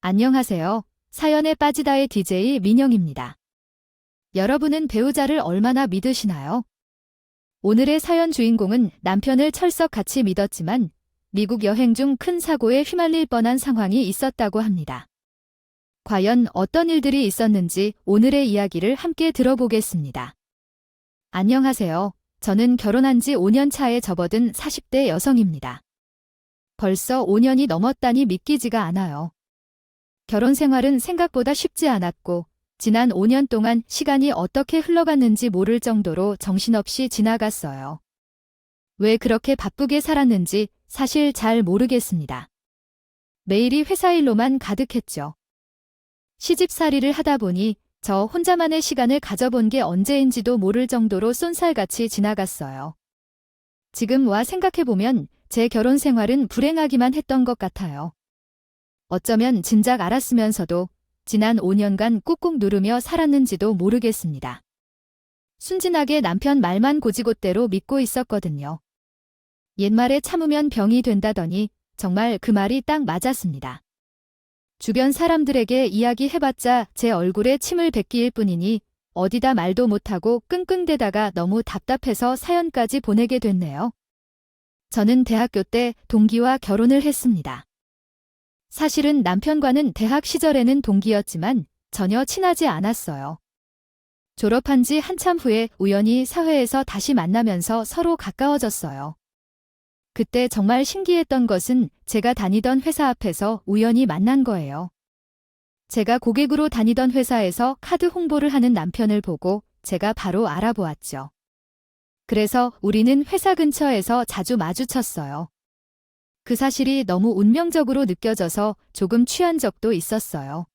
안녕하세요. 사연에 빠지다의 DJ 민영입니다. 여러분은 배우자를 얼마나 믿으시나요? 오늘의 사연 주인공은 남편을 철석같이 믿었지만 미국 여행 중 큰 사고에 휘말릴 뻔한 상황이 있었다고 합니다. 과연 어떤 일들이 있었는지 오늘의 이야기를 함께 들어보겠습니다. 안녕하세요. 저는 결혼한 지 5년 차에 접어든 40대 여성입니다. 벌써 5년이 넘었다니 믿기지가 않아요. 결혼 생활은 생각보다 쉽지 않았고 지난 5년 동안 시간이 어떻게 흘러갔는지 모를 정도로 정신없이 지나갔어요. 왜 그렇게 바쁘게 살았는지 사실 잘 모르겠습니다. 매일이 회사 일로만 가득했죠. 시집살이를 하다 보니 저 혼자만의 시간을 가져본 게 언제인지도 모를 정도로 쏜살같이 지나갔어요. 지금 와 생각해보면 제 결혼 생활은 불행하기만 했던 것 같아요. 어쩌면 진작 알았으면서도 지난 5년간 꾹꾹 누르며 살았는지도 모르겠습니다. 순진하게 남편 말만 곧이곧대로 믿고 있었거든요. 옛말에 참으면 병이 된다더니 정말 그 말이 딱 맞았습니다. 주변 사람들에게 이야기해봤자 제 얼굴에 침을 뱉기일 뿐이니 어디다 말도 못하고 끙끙대다가 너무 답답해서 사연까지 보내게 됐네요. 저는 대학교 때 동기와 결혼을 했습니다. 사실은 남편과는 대학 시절에는 동기였지만 전혀 친하지 않았어요. 졸업한 지 한참 후에 우연히 사회에서 다시 만나면서 서로 가까워졌어요. 그때 정말 신기했던 것은 제가 다니던 회사 앞에서 우연히 만난 거예요. 제가 고객으로 다니던 회사에서 카드 홍보를 하는 남편을 보고 제가 바로 알아보았죠. 그래서 우리는 회사 근처에서 자주 마주쳤어요. 그 사실이 너무 운명적으로 느껴져서 조금 취한 적도 있었어요.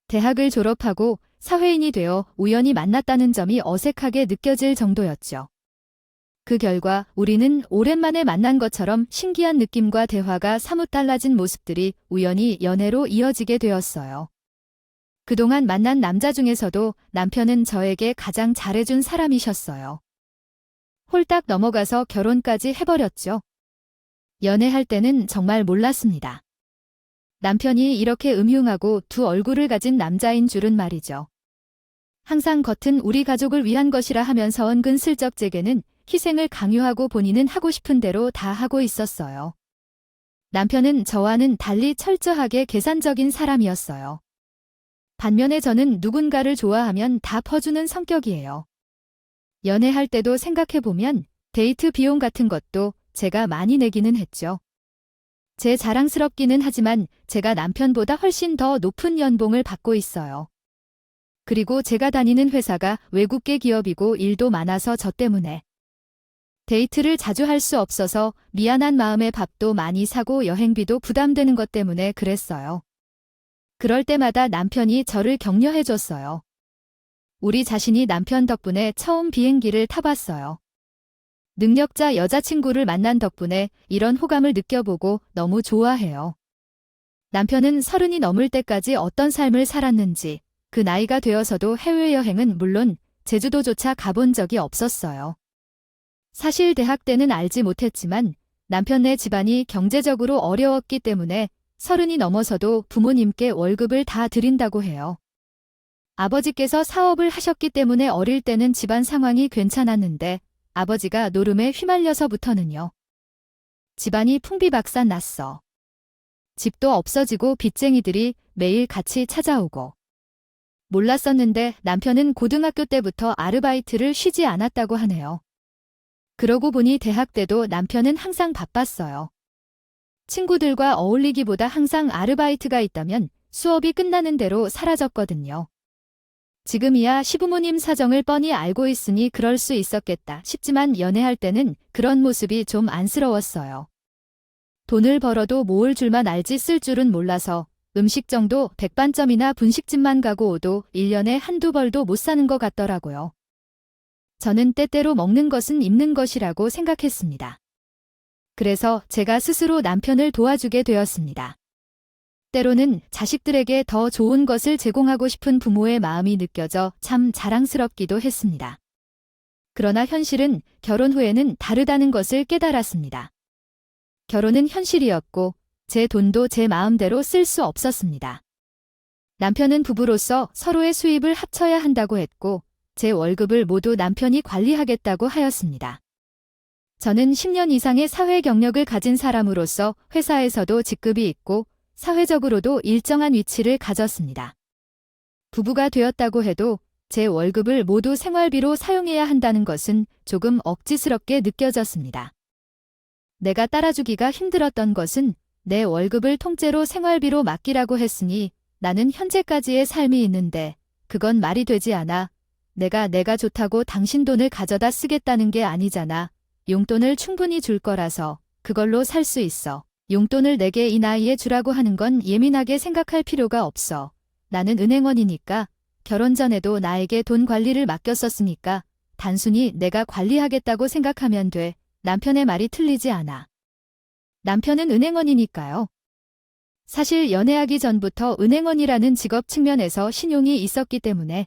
대학을 졸업하고 사회인이 되어 우연히 만났다는 점이 어색하게 느껴질 정도였죠. 그 결과 우리는 오랜만에 만난 것처럼 신기한 느낌과 대화가 사뭇 달라진 모습들이 우연히 연애로 이어지게 되었어요. 그동안 만난 남자 중에서도 남편은 저에게 가장 잘해준 사람이셨어요. 홀딱 넘어가서 결혼까지 해버렸죠. 연애할 때는 정말 몰랐습니다. 남편이 이렇게 음흉하고 두 얼굴을 가진 남자인 줄은 말이죠. 항상 겉은 우리 가족을 위한 것이라 하면서 은근슬쩍 제게는 희생을 강요하고 본인은 하고 싶은 대로 다 하고 있었어요. 남편은 저와는 달리 철저하게 계산적인 사람이었어요. 반면에 저는 누군가를 좋아하면 다 퍼주는 성격이에요. 연애할 때도 생각해보면 데이트 비용 같은 것도 제가 많이 내기는 했죠. 제 자랑스럽기는 하지만 제가 남편보다 훨씬 더 높은 연봉을 받고 있어요. 그리고 제가 다니는 회사가 외국계 기업이고 일도 많아서 저 때문에 데이트를 자주 할 수 없어서 미안한 마음에 밥도 많이 사고 여행비도 부담되는 것 때문에 그랬어요. 그럴 때마다 남편이 저를 격려해줬어요. 우리 자신이 남편 덕분에 처음 비행기를 타봤어요. 능력자 여자친구를 만난 덕분에 이런 호감을 느껴보고 너무 좋아해요. 남편은 30이 넘을 때까지 어떤 삶을 살았는지 그 나이가 되어서도 해외여행은 물론 제주도조차 가본 적이 없었어요. 사실 대학 때는 알지 못했지만 남편네 집안이 경제적으로 어려웠기 때문에 30이 넘어서도 부모님께 월급을 다 드린다고 해요. 아버지께서 사업을 하셨기 때문에 어릴 때는 집안 상황이 괜찮았는데 아버지가 노름에 휘말려서부터는요. 집안이 풍비박산 났어. 집도 없어지고 빚쟁이들이 매일 같이 찾아오고. 몰랐었는데 남편은 고등학교 때부터 아르바이트를 쉬지 않았다고 하네요. 그러고 보니 대학 때도 남편은 항상 바빴어요. 친구들과 어울리기보다 항상 아르바이트가 있다면 수업이 끝나는 대로 사라졌거든요. 지금이야 시부모님 사정을 뻔히 알고 있으니 그럴 수 있었겠다 싶지만 연애할 때는 그런 모습이 좀 안쓰러웠어요. 돈을 벌어도 모을 줄만 알지 쓸 줄은 몰라서 음식점도 백반점이나 분식집만 가고 오도 1년에 한두 벌도 못 사는 것 같더라고요. 저는 때때로 먹는 것은 입는 것이라고 생각했습니다. 그래서 제가 스스로 남편을 도와주게 되었습니다. 때로는 자식들에게 더 좋은 것을 제공하고 싶은 부모의 마음이 느껴져 참 자랑스럽기도 했습니다. 그러나 현실은 결혼 후에는 다르다는 것을 깨달았습니다. 결혼은 현실이었고 제 돈도 제 마음대로 쓸 수 없었습니다. 남편은 부부로서 서로의 수입을 합쳐야 한다고 했고 제 월급을 모두 남편이 관리하겠다고 하였습니다. 저는 10년 이상의 사회 경력을 가진 사람으로서 회사에서도 직급이 있고 사회적으로도 일정한 위치를 가졌습니다. 부부가 되었다고 해도 제 월급을 모두 생활비로 사용해야 한다는 것은 조금 억지스럽게 느껴졌습니다. 내가 따라주기가 힘들었던 것은 내 월급을 통째로 생활비로 맡기라고 했으니 나는 현재까지의 삶이 있는데 그건 말이 되지 않아. 내가 좋다고 당신 돈을 가져다 쓰겠다는 게 아니잖아. 용돈을 충분히 줄 거라서 그걸로 살 수 있어. 용돈을 내게 이 나이에 주라고 하는 건 예민하게 생각할 필요가 없어. 나는 은행원이니까 결혼 전에도 나에게 돈 관리를 맡겼었으니까 단순히 내가 관리하겠다고 생각하면 돼. 남편의 말이 틀리지 않아. 남편은 은행원이니까요. 사실 연애하기 전부터 은행원이라는 직업 측면에서 신용이 있었기 때문에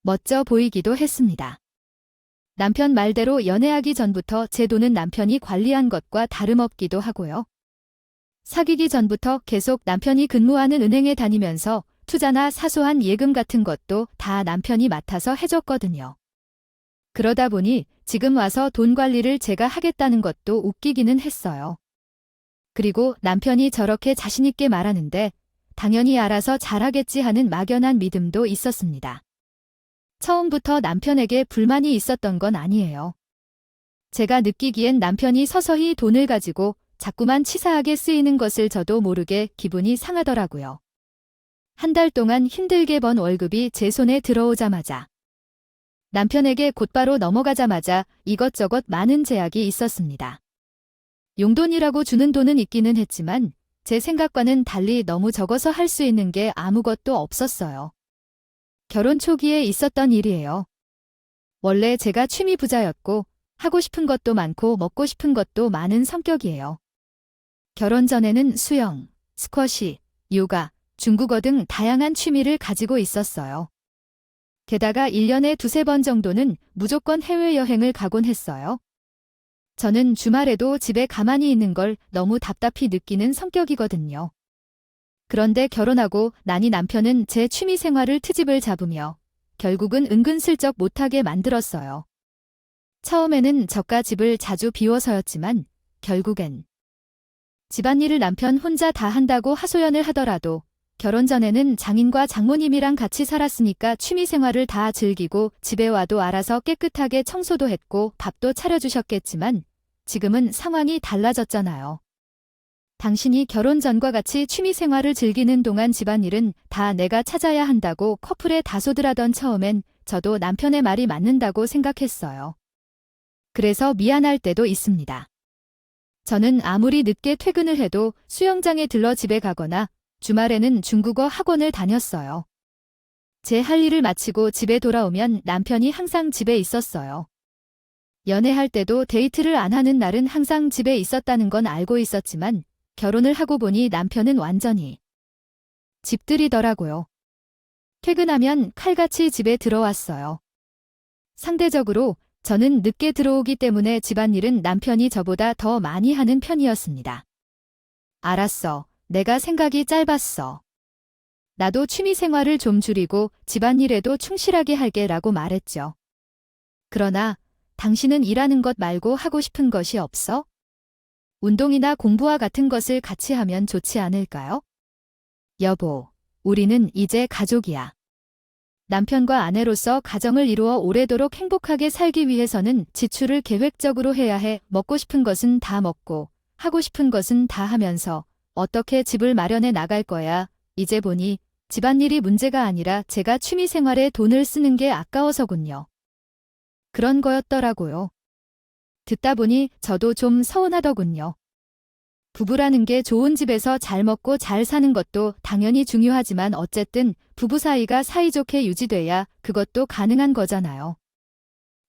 멋져 보이기도 했습니다. 남편 말대로 연애하기 전부터 제 돈은 남편이 관리한 것과 다름없기도 하고요. 사귀기 전부터 계속 남편이 근무하는 은행에 다니면서 투자나 사소한 예금 같은 것도 다 남편이 맡아서 해줬거든요. 그러다 보니 지금 와서 돈 관리를 제가 하겠다는 것도 웃기기는 했어요. 그리고 남편이 저렇게 자신있게 말하는데 당연히 알아서 잘하겠지 하는 막연한 믿음도 있었습니다. 처음부터 남편에게 불만이 있었던 건 아니에요. 제가 느끼기엔 남편이 서서히 돈을 가지고 자꾸만 치사하게 쓰이는 것을 저도 모르게 기분이 상하더라고요. 한 달 동안 힘들게 번 월급이 제 손에 들어오자마자 남편에게 곧바로 넘어가자마자 이것저것 많은 제약이 있었습니다. 용돈이라고 주는 돈은 있기는 했지만 제 생각과는 달리 너무 적어서 할 수 있는 게 아무것도 없었어요. 결혼 초기에 있었던 일이에요. 원래 제가 취미 부자였고 하고 싶은 것도 많고 먹고 싶은 것도 많은 성격이에요. 결혼 전에는 수영, 스쿼시, 요가, 중국어 등 다양한 취미를 가지고 있었어요. 게다가 1년에 두세 번 정도는 무조건 해외여행을 가곤 했어요. 저는 주말에도 집에 가만히 있는 걸 너무 답답히 느끼는 성격이거든요. 그런데 결혼하고 나니 남편은 제 취미 생활을 트집을 잡으며 결국은 은근슬쩍 못하게 만들었어요. 처음에는 저가 집을 자주 비워서였지만 결국엔 집안일을 남편 혼자 다 한다고 하소연을 하더라도 결혼 전에는 장인과 장모님이랑 같이 살았으니까 취미 생활을 다 즐기고 집에 와도 알아서 깨끗하게 청소도 했고 밥도 차려주셨겠지만 지금은 상황이 달라졌잖아요. 당신이 결혼 전과 같이 취미 생활을 즐기는 동안 집안일은 다 내가 찾아야 한다고 커플에 다소들하던 처음엔 저도 남편의 말이 맞는다고 생각했어요. 그래서 미안할 때도 있습니다. 저는 아무리 늦게 퇴근을 해도 수영장에 들러 집에 가거나 주말에는 중국어 학원을 다녔어요. 제 할 일을 마치고 집에 돌아오면 남편이 항상 집에 있었어요. 연애할 때도 데이트를 안 하는 날은 항상 집에 있었다는 건 알고 있었지만 결혼을 하고 보니 남편은 완전히 집들이더라고요. 퇴근하면 칼같이 집에 들어왔어요. 상대적으로 저는 늦게 들어오기 때문에 집안일은 남편이 저보다 더 많이 하는 편이었습니다. 알았어. 내가 생각이 짧았어. 나도 취미 생활을 좀 줄이고 집안일에도 충실하게 할게 라고 말했죠. 그러나 당신은 일하는 것 말고 하고 싶은 것이 없어? 운동이나 공부와 같은 것을 같이 하면 좋지 않을까요? 여보, 우리는 이제 가족이야. 남편과 아내로서 가정을 이루어 오래도록 행복하게 살기 위해서는 지출을 계획적으로 해야 해. 먹고 싶은 것은 다 먹고 하고 싶은 것은 다 하면서 어떻게 집을 마련해 나갈 거야. 이제 보니 집안일이 문제가 아니라 제가 취미 생활에 돈을 쓰는 게 아까워서군요. 그런 거였더라고요. 듣다 보니 저도 좀 서운하더군요. 부부라는 게 좋은 집에서 잘 먹고 잘 사는 것도 당연히 중요하지만 어쨌든 부부 사이가 사이좋게 유지돼야 그것도 가능한 거잖아요.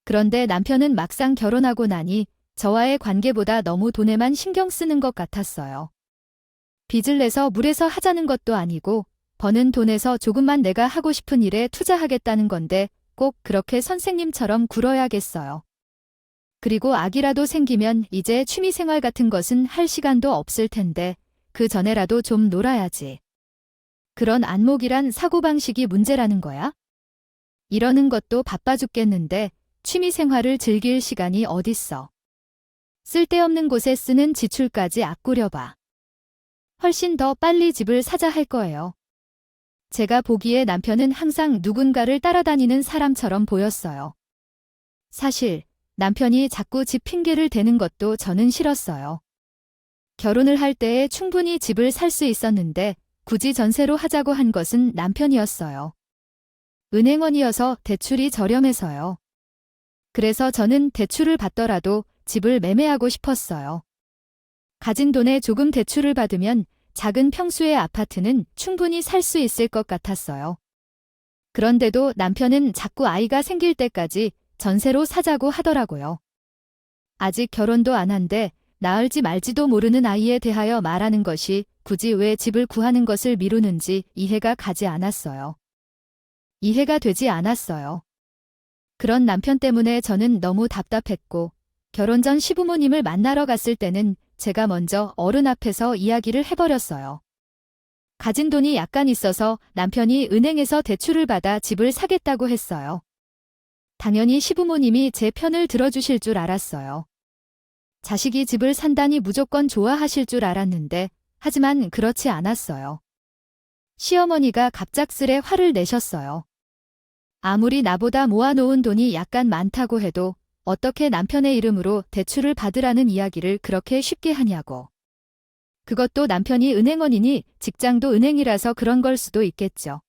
그런데 남편은 막상 결혼하고 나니 저와의 관계보다 너무 돈에만 신경 쓰는 것 같았어요. 빚을 내서 물에서 하자는 것도 아니고 버는 돈에서 조금만 내가 하고 싶은 일에 투자하겠다는 건데 꼭 그렇게 선생님처럼 굴어야겠어요. 그리고 아기라도 생기면 이제 취미생활 같은 것은 할 시간도 없을 텐데 그 전에라도 좀 놀아야지. 그런 안목이란 사고방식이 문제라는 거야? 이러는 것도 바빠 죽겠는데 취미 생활을 즐길 시간이 어딨어. 쓸데없는 곳에 쓰는 지출까지 아꾸려봐. 훨씬 더 빨리 집을 사자 할 거예요. 제가 보기에 남편은 항상 누군가를 따라다니는 사람처럼 보였어요. 사실 남편이 자꾸 집 핑계를 대는 것도 저는 싫었어요. 결혼을 할 때에 충분히 집을 살 수 있었는데 굳이 전세로 하자고 한 것은 남편이었어요. 은행원이어서 대출이 저렴해서요. 그래서 저는 대출을 받더라도 집을 매매하고 싶었어요. 가진 돈에 조금 대출을 받으면 작은 평수의 아파트는 충분히 살 수 있을 것 같았어요. 그런데도 남편은 자꾸 아이가 생길 때까지 전세로 사자고 하더라고요. 아직 결혼도 안 한데 낳을지 말지도 모르는 아이에 대하여 말하는 것이 굳이 왜 집을 구하는 것을 미루는지 이해가 가지 않았어요. 이해가 되지 않았어요. 그런 남편 때문에 저는 너무 답답했고 결혼 전 시부모님을 만나러 갔을 때는 제가 먼저 어른 앞에서 이야기를 해버렸어요. 가진 돈이 약간 있어서 남편이 은행에서 대출을 받아 집을 사겠다고 했어요. 당연히 시부모님이 제 편을 들어주실 줄 알았어요. 자식이 집을 산다니 무조건 좋아하실 줄 알았는데 하지만 그렇지 않았어요. 시어머니가 갑작스레 화를 내셨어요. 아무리 나보다 모아놓은 돈이 약간 많다고 해도 어떻게 남편의 이름으로 대출을 받으라는 이야기를 그렇게 쉽게 하냐고. 그것도 남편이 은행원이니 직장도 은행이라서 그런 걸 수도 있겠죠.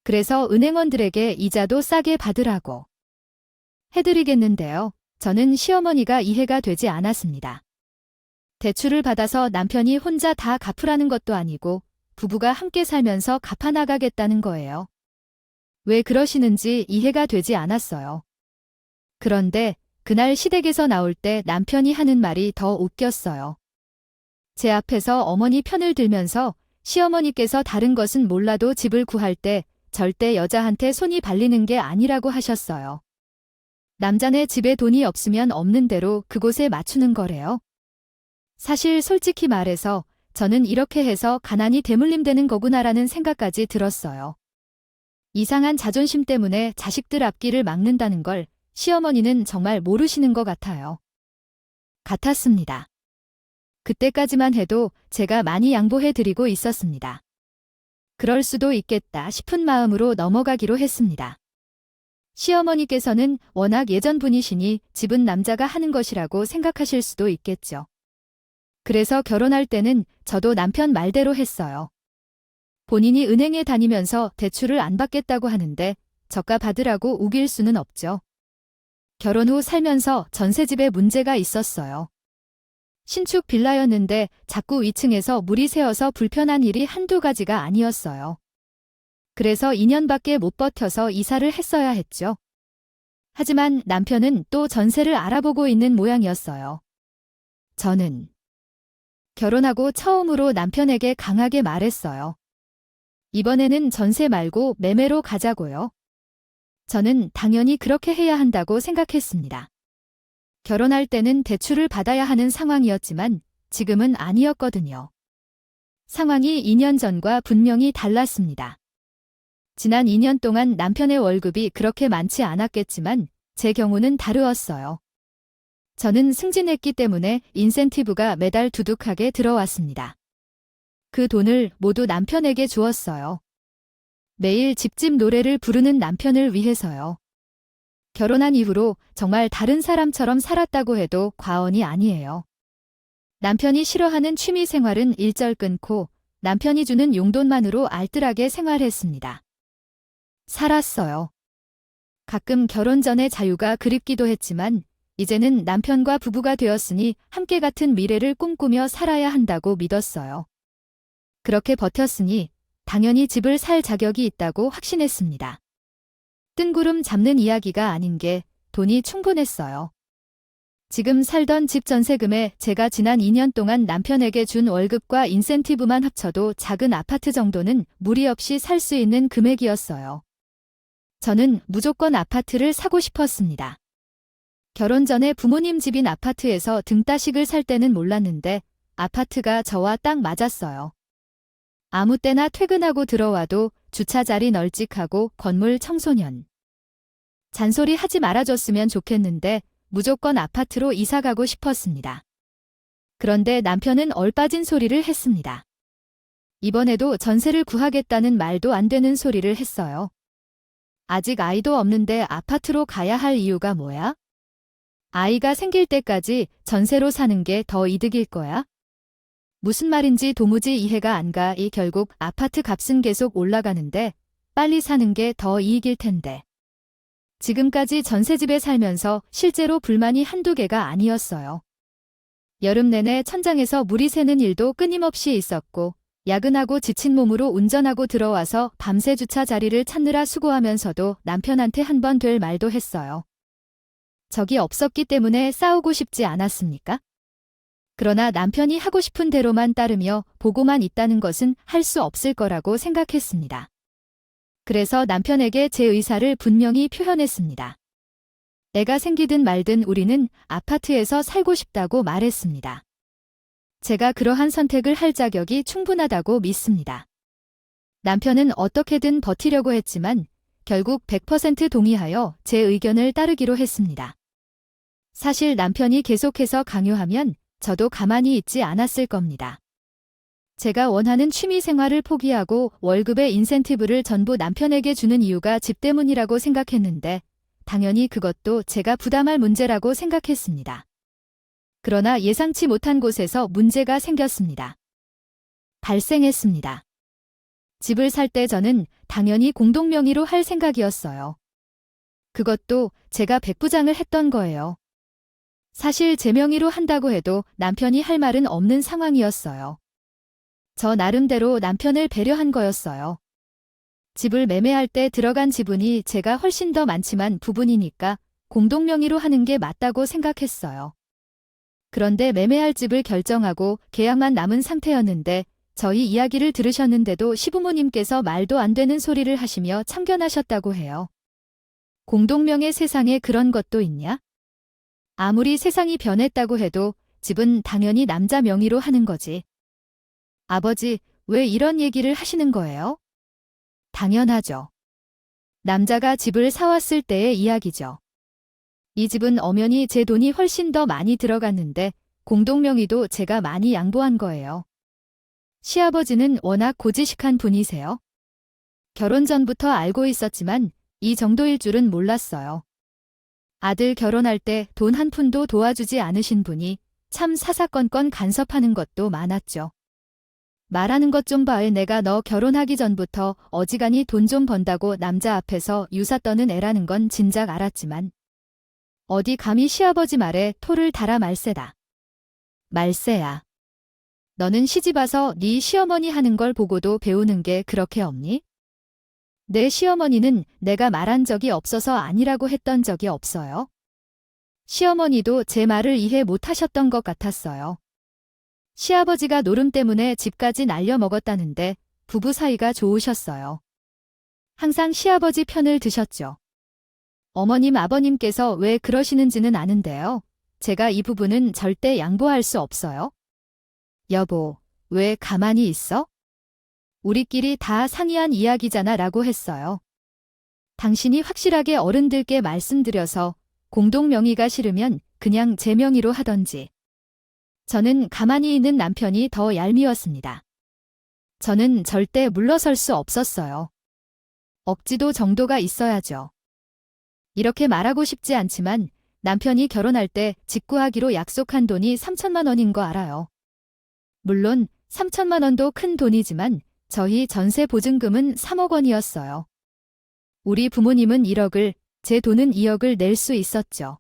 그래서 은행원들에게 이자도 싸게 받으라고. 해드리겠는데요. 저는 시어머니가 이해가 되지 않았습니다. 대출을 받아서 남편이 혼자 다 갚으라는 것도 아니고 부부가 함께 살면서 갚아나가겠다는 거예요. 왜 그러시는지 이해가 되지 않았어요. 그런데 그날 시댁에서 나올 때 남편이 하는 말이 더 웃겼어요. 제 앞에서 어머니 편을 들면서 시어머니께서 다른 것은 몰라도 집을 구할 때 절대 여자한테 손이 발리는 게 아니라고 하셨어요. 남자네 집에 돈이 없으면 없는 대로 그곳에 맞추는 거래요. 사실 솔직히 말해서 저는 이렇게 해서 가난이 대물림되는 거구나라는 생각까지 들었어요. 이상한 자존심 때문에 자식들 앞길을 막는다는 걸 시어머니는 정말 모르시는 것 같았습니다. 그때까지만 해도 제가 많이 양보해드리고 있었습니다. 그럴 수도 있겠다 싶은 마음으로 넘어가기로 했습니다. 시어머니께서는 워낙 예전 분이시니 집은 남자가 하는 것이라고 생각하실 수도 있겠죠. 그래서 결혼할 때는 저도 남편 말대로 했어요. 본인이 은행에 다니면서 대출을 안 받겠다고 하는데 저가 받으라고 우길 수는 없죠. 결혼 후 살면서 전셋집에 문제가 있었어요. 신축 빌라였는데 자꾸 위층에서 물이 새어서 불편한 일이 한두 가지가 아니었어요. 그래서 2년밖에 못 버텨서 이사를 했어야 했죠. 하지만 남편은 또 전세를 알아보고 있는 모양이었어요. 저는 결혼하고 처음으로 남편에게 강하게 말했어요. 이번에는 전세 말고 매매로 가자고요. 저는 당연히 그렇게 해야 한다고 생각했습니다. 결혼할 때는 대출을 받아야 하는 상황이었지만 지금은 아니었거든요. 상황이 2년 전과 분명히 달랐습니다. 지난 2년 동안 남편의 월급이 그렇게 많지 않았겠지만 제 경우는 다르었어요. 저는 승진했기 때문에 인센티브가 매달 두둑하게 들어왔습니다. 그 돈을 모두 남편에게 주었어요. 매일 집집 노래를 부르는 남편을 위해서요. 결혼한 이후로 정말 다른 사람처럼 살았다고 해도 과언이 아니에요. 남편이 싫어하는 취미 생활은 일절 끊고 남편이 주는 용돈만으로 알뜰하게 생활했습니다. 살았어요. 가끔 결혼 전의 자유가 그립기도 했지만 이제는 남편과 부부가 되었으니 함께 같은 미래를 꿈꾸며 살아야 한다고 믿었어요. 그렇게 버텼으니 당연히 집을 살 자격이 있다고 확신했습니다. 뜬구름 잡는 이야기가 아닌 게 돈이 충분했어요. 지금 살던 집 전세금에 제가 지난 2년 동안 남편에게 준 월급과 인센티브만 합쳐도 작은 아파트 정도는 무리 없이 살 수 있는 금액이었어요. 저는 무조건 아파트를 사고 싶었습니다. 결혼 전에 부모님 집인 아파트에서 등따식을 살 때는 몰랐는데 아파트가 저와 딱 맞았어요. 아무 때나 퇴근하고 들어와도 주차 자리 널찍하고 건물 청소년. 잔소리 하지 말아줬으면 좋겠는데 무조건 아파트로 이사 가고 싶었습니다. 그런데 남편은 얼빠진 소리를 했습니다. 이번에도 전세를 구하겠다는 말도 안 되는 소리를 했어요. 아직 아이도 없는데 아파트로 가야 할 이유가 뭐야? 아이가 생길 때까지 전세로 사는 게 더 이득일 거야? 무슨 말인지 도무지 이해가 안 가. 결국 아파트 값은 계속 올라가는데 빨리 사는 게 더 이익일 텐데. 지금까지 전세집에 살면서 실제로 불만이 한두 개가 아니었어요. 여름 내내 천장에서 물이 새는 일도 끊임없이 있었고 야근하고 지친 몸으로 운전하고 들어와서 밤새 주차 자리를 찾느라 수고하면서도 남편한테 한 번 될 말도 했어요. 적이 없었기 때문에 싸우고 싶지 않았습니까? 그러나 남편이 하고 싶은 대로만 따르며 보고만 있다는 것은 할 수 없을 거라고 생각했습니다. 그래서 남편에게 제 의사를 분명히 표현했습니다. 애가 생기든 말든 우리는 아파트에서 살고 싶다고 말했습니다. 제가 그러한 선택을 할 자격이 충분하다고 믿습니다. 남편은 어떻게든 버티려고 했지만 결국 100% 동의하여 제 의견을 따르기로 했습니다. 사실 남편이 계속해서 강요하면 저도 가만히 있지 않았을 겁니다. 제가 원하는 취미 생활을 포기하고 월급의 인센티브를 전부 남편에게 주는 이유가 집 때문이라고 생각했는데 당연히 그것도 제가 부담할 문제라고 생각했습니다. 그러나 예상치 못한 곳에서 문제가 생겼습니다. 발생했습니다. 집을 살 때 저는 당연히 공동명의로 할 생각이었어요. 그것도 제가 백부장을 했던 거예요. 사실 제 명의로 한다고 해도 남편이 할 말은 없는 상황이었어요. 저 나름대로 남편을 배려한 거였어요. 집을 매매할 때 들어간 지분이 제가 훨씬 더 많지만 부분이니까 공동명의로 하는 게 맞다고 생각했어요. 그런데 매매할 집을 결정하고 계약만 남은 상태였는데 저희 이야기를 들으셨는데도 시부모님께서 말도 안 되는 소리를 하시며 참견하셨다고 해요. 공동명의 세상에 그런 것도 있냐? 아무리 세상이 변했다고 해도 집은 당연히 남자 명의로 하는 거지. 아버지, 왜 이런 얘기를 하시는 거예요? 당연하죠. 남자가 집을 사왔을 때의 이야기죠. 이 집은 엄연히 제 돈이 훨씬 더 많이 들어갔는데 공동명의도 제가 많이 양보한 거예요. 시아버지는 워낙 고지식한 분이세요. 결혼 전부터 알고 있었지만 이 정도일 줄은 몰랐어요. 아들 결혼할 때 돈 한 푼도 도와주지 않으신 분이 참 사사건건 간섭하는 것도 많았죠. 말하는 것 좀 봐. 내가 너 결혼하기 전부터 어지간히 돈 좀 번다고 남자 앞에서 유사 떠는 애라는 건 진작 알았지만 어디 감히 시아버지 말에 토를 달아 말세다. 말세야. 너는 시집와서 네 시어머니 하는 걸 보고도 배우는 게 그렇게 없니? 내 시어머니는 내가 말한 적이 없어서 아니라고 했던 적이 없어요. 시어머니도 제 말을 이해 못하셨던 것 같았어요. 시아버지가 노름 때문에 집까지 날려먹었다는데 부부 사이가 좋으셨어요. 항상 시아버지 편을 드셨죠. 어머님 아버님께서 왜 그러시는지는 아는데요. 제가 이 부분은 절대 양보할 수 없어요. 여보, 왜 가만히 있어? 우리끼리 다 상의한 이야기잖아 라고 했어요. 당신이 확실하게 어른들께 말씀드려서 공동명의가 싫으면 그냥 제 명의로 하던지. 저는 가만히 있는 남편이 더 얄미웠습니다. 저는 절대 물러설 수 없었어요. 억지도 정도가 있어야죠. 이렇게 말하고 싶지 않지만 남편이 결혼할 때 직구하기로 약속한 돈이 3천만 원인 거 알아요. 물론 3천만 원도 큰 돈이지만 저희 전세 보증금은 3억 원이었어요. 우리 부모님은 1억을, 제 돈은 2억을 낼 수 있었죠.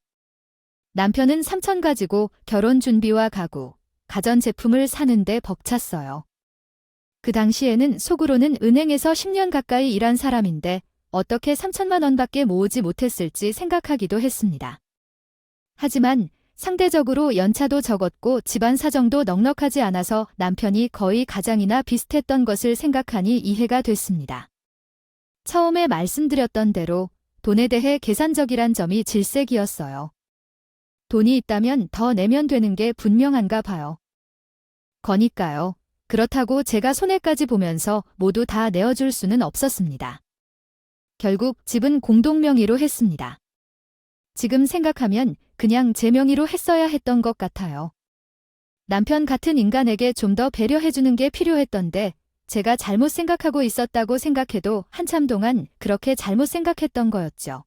남편은 3천 가지고 결혼 준비와 가구, 가전제품을 사는데 벅찼어요. 그 당시에는 속으로는 은행에서 10년 가까이 일한 사람인데 어떻게 3천만 원밖에 모으지 못했을지 생각하기도 했습니다. 하지만 상대적으로 연차도 적었고 집안 사정도 넉넉하지 않아서 남편이 거의 가장이나 비슷했던 것을 생각하니 이해가 됐습니다. 처음에 말씀드렸던 대로 돈에 대해 계산적이란 점이 질색이었어요. 돈이 있다면 더 내면 되는 게 분명한가 봐요. 거니까요. 그렇다고 제가 손해까지 보면서 모두 다 내어줄 수는 없었습니다. 결국 집은 공동명의로 했습니다. 지금 생각하면 그냥 제 명의로 했어야 했던 것 같아요. 남편 같은 인간에게 좀 더 배려해주는 게 필요했던데 제가 잘못 생각하고 있었다고 생각해도 한참 동안 그렇게 잘못 생각했던 거였죠.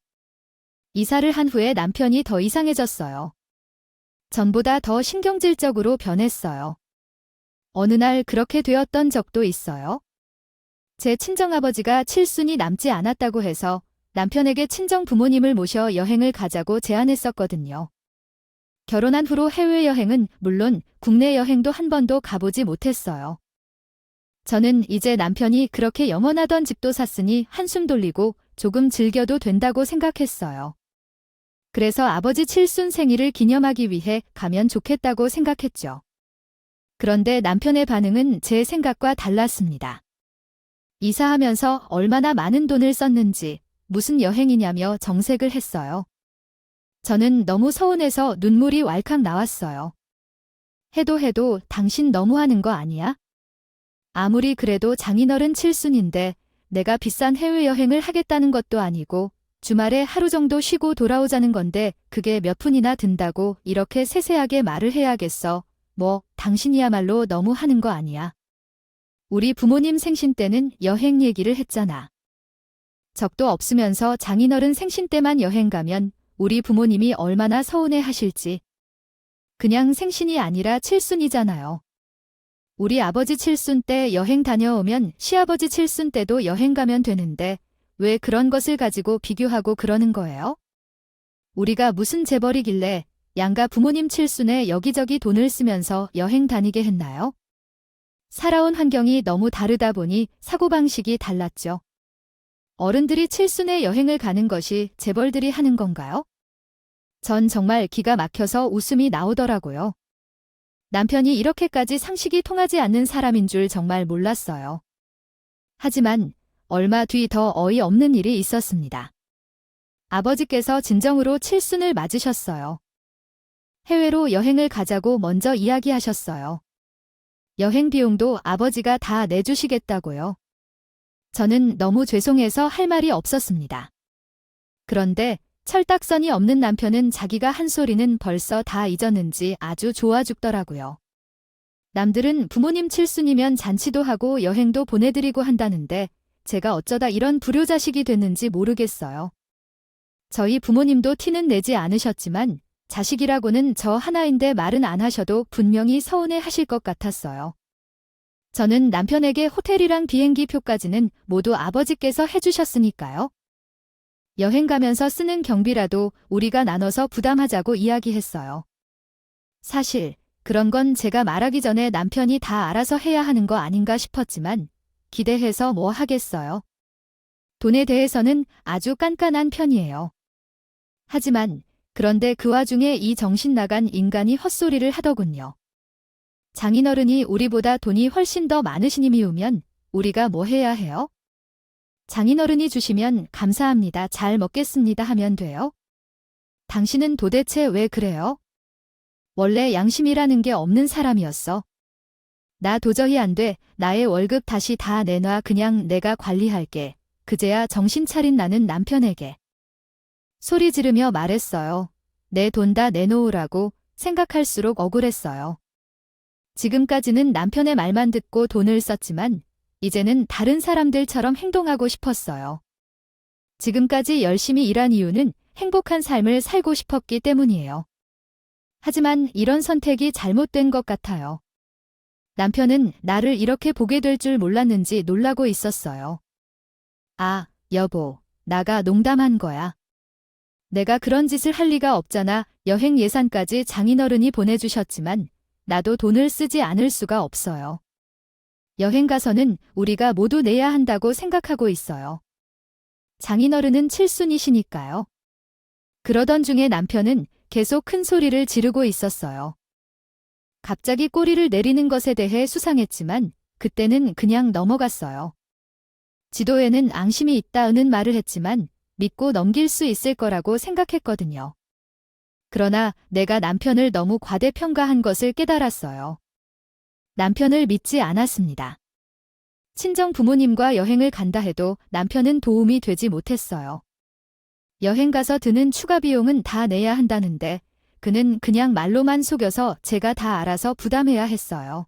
이사를 한 후에 남편이 더 이상해졌어요. 전보다 더 신경질적으로 변했어요. 어느 날 그렇게 되었던 적도 있어요. 제 친정아버지가 칠순이 남지 않았다고 해서 남편에게 친정 부모님을 모셔 여행을 가자고 제안했었거든요. 결혼한 후로 해외여행은 물론 국내 여행도 한 번도 가보지 못했어요. 저는 이제 남편이 그렇게 영원하던 집도 샀으니 한숨 돌리고 조금 즐겨도 된다고 생각했어요. 그래서 아버지 칠순 생일을 기념하기 위해 가면 좋겠다고 생각했죠. 그런데 남편의 반응은 제 생각과 달랐습니다. 이사하면서 얼마나 많은 돈을 썼는지 무슨 여행이냐며 정색을 했어요. 저는 너무 서운해서 눈물이 왈칵 나왔어요. 해도 당신 너무하는 거 아니야? 아무리 그래도 장인어른 칠순인데 내가 비싼 해외여행을 하겠다는 것도 아니고 주말에 하루 정도 쉬고 돌아오자는 건데 그게 몇 푼이나 든다고 이렇게 세세하게 말을 해야겠어. 뭐 당신이야말로 너무 하는 거 아니야. 우리 부모님 생신 때는 여행 얘기를 했잖아. 적도 없으면서 장인어른 생신 때만 여행 가면 우리 부모님이 얼마나 서운해 하실지. 그냥 생신이 아니라 칠순이잖아요. 우리 아버지 칠순 때 여행 다녀오면 시아버지 칠순 때도 여행 가면 되는데 왜 그런 것을 가지고 비교하고 그러는 거예요? 우리가 무슨 재벌이길래 양가 부모님 칠순에 여기저기 돈을 쓰면서 여행 다니게 했나요? 살아온 환경이 너무 다르다 보니 사고방식이 달랐죠. 어른들이 칠순에 여행을 가는 것이 재벌들이 하는 건가요? 전 정말 기가 막혀서 웃음이 나오더라고요. 남편이 이렇게까지 상식이 통하지 않는 사람인 줄 정말 몰랐어요. 하지만 얼마 뒤 더 어이없는 일이 있었습니다. 아버지께서 진정으로 칠순을 맞으셨어요. 해외로 여행을 가자고 먼저 이야기하셨어요. 여행 비용도 아버지가 다 내주시겠다고요. 저는 너무 죄송해서 할 말이 없었습니다. 그런데 철딱선이 없는 남편은 자기가 한 소리는 벌써 다 잊었는지 아주 좋아 죽더라고요. 남들은 부모님 칠순이면 잔치도 하고 여행도 보내드리고 한다는데 제가 어쩌다 이런 불효자식이 됐는지 모르겠어요. 저희 부모님도 티는 내지 않으셨지만 자식이라고는 저 하나인데 말은 안 하셔도 분명히 서운해 하실 것 같았어요. 저는 남편에게 호텔이랑 비행기 표까지는 모두 아버지께서 해주셨으니까요. 여행 가면서 쓰는 경비라도 우리가 나눠서 부담하자고 이야기했어요. 사실 그런 건 제가 말하기 전에 남편이 다 알아서 해야 하는 거 아닌가 싶었지만 기대해서 뭐 하겠어요. 돈에 대해서는 아주 깐깐한 편이에요. 하지만 그런데 그 와중에 이 정신 나간 인간이 헛소리를 하더군요. 장인어른이 우리보다 돈이 훨씬 더 많으시니 미우면 우리가 뭐 해야 해요? 장인어른이 주시면 감사합니다. 잘 먹겠습니다 하면 돼요? 당신은 도대체 왜 그래요? 원래 양심이라는 게 없는 사람이었어. 나 도저히 안 돼. 나의 월급 다시 다 내놔. 그냥 내가 관리할게. 그제야 정신 차린 나는 남편에게 소리 지르며 말했어요. 내 돈 다 내놓으라고. 생각할수록 억울했어요. 지금까지는 남편의 말만 듣고 돈을 썼지만 이제는 다른 사람들처럼 행동하고 싶었어요. 지금까지 열심히 일한 이유는 행복한 삶을 살고 싶었기 때문이에요. 하지만 이런 선택이 잘못된 것 같아요. 남편은 나를 이렇게 보게 될 줄 몰랐는지 놀라고 있었어요. 아, 여보, 나가 농담한 거야. 내가 그런 짓을 할 리가 없잖아. 여행 예산까지 장인어른이 보내주셨지만 나도 돈을 쓰지 않을 수가 없어요. 여행 가서는 우리가 모두 내야 한다고 생각하고 있어요. 장인어른은 칠순이시니까요. 그러던 중에 남편은 계속 큰 소리를 지르고 있었어요. 갑자기 꼬리를 내리는 것에 대해 수상했지만 그때는 그냥 넘어갔어요. 지도에는 앙심이 있다는 말을 했지만 믿고 넘길 수 있을 거라고 생각했거든요. 그러나 내가 남편을 너무 과대평가한 것을 깨달았어요. 남편을 믿지 않았습니다. 친정 부모님과 여행을 간다 해도 남편은 도움이 되지 못했어요. 여행 가서 드는 추가 비용은 다 내야 한다는데 그는 그냥 말로만 속여서 제가 다 알아서 부담해야 했어요.